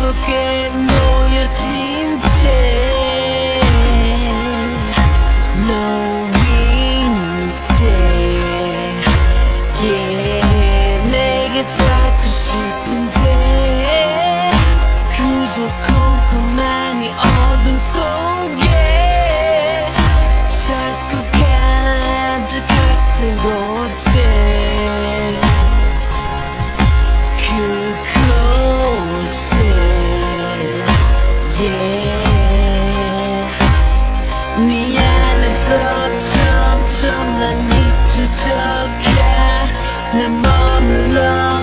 속에 놓여진 채 놓인 채 yeah. 내게 닿고 싶은데 그저 컴컴한 이 어둠 속에 자꾸 가득 같은 곳에 그곳에 yeah. 미안해서 점점 난 잊혀져가 내 머물러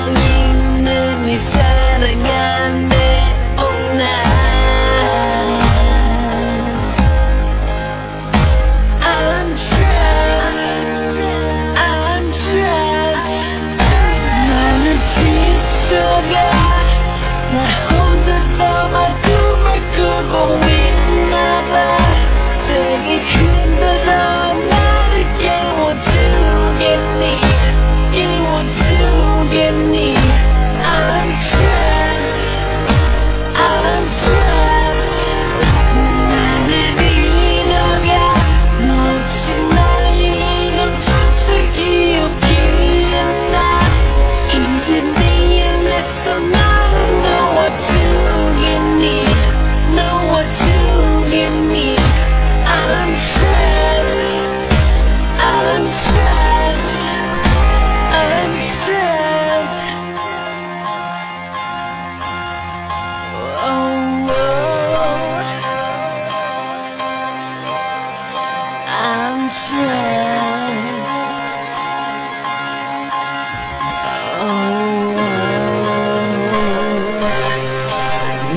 있는 이 사랑 안에 오나 I'm trapped I'm trapped 나는 지쳐가 나 혼자서만 꿈을 꾸고 있나봐 세게 흔들어 나를 깨워주겠니 깨워주겠니 I'm trapped I'm trapped 나를 잃어가 너 없이 나의 이름조차 기억이 안나 이제 네 안에서 나를 놓아주겠니 놓아주겠니 I'm trapped I'm trapped I'm trapped oh, I'm trapped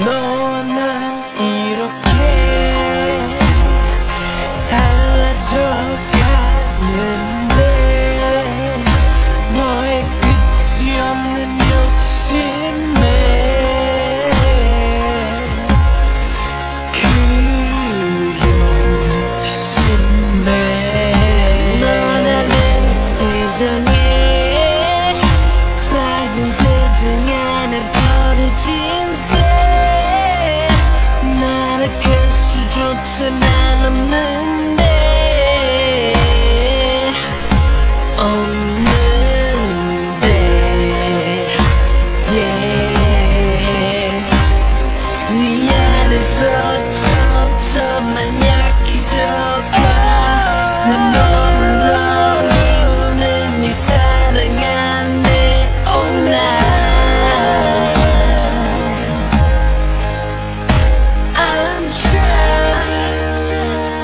너와 난 이렇게 달라져 가는데 너의 끝이 없는 욕심에 그 욕심에 너라는 세상에 작은 세상 안에 버려진 새 날아갈 수조차 난 없는데 없는데 yeah. 네 안에서 점점 난 약해져가 난 머물러 있는 네 사랑 안에 오나 I'm trapped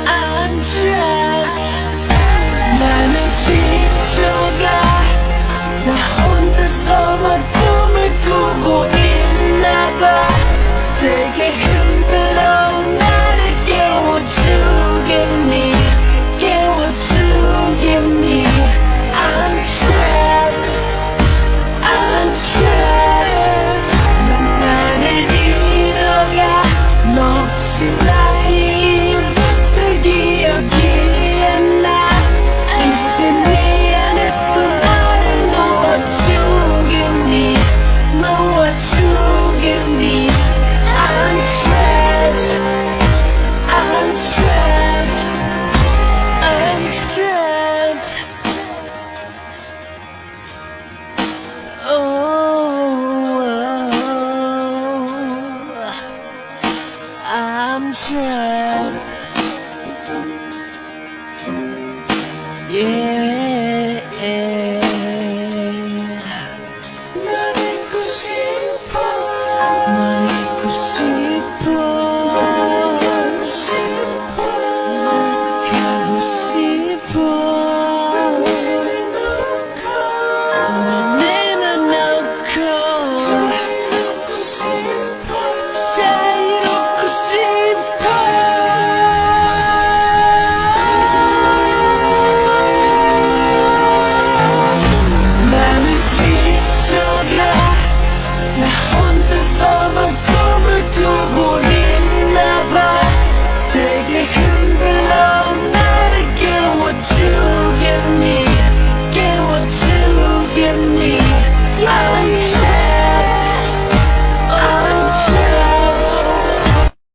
I'm trapped 나는 지쳐가 나 혼자서만 꿈을 꾸고 있나봐 세게 흔들어 나를 깨워주겠니 깨워주겠니 I'm trapped I'm trapped 난 나를 잃어가 너 없이 나의 이름조차 기억이 안나 이제 네 안에서 나를 놓아주겠니 놓아주겠니 I'm trapped I'm trapped I'm trapped oh I'm trapped yeah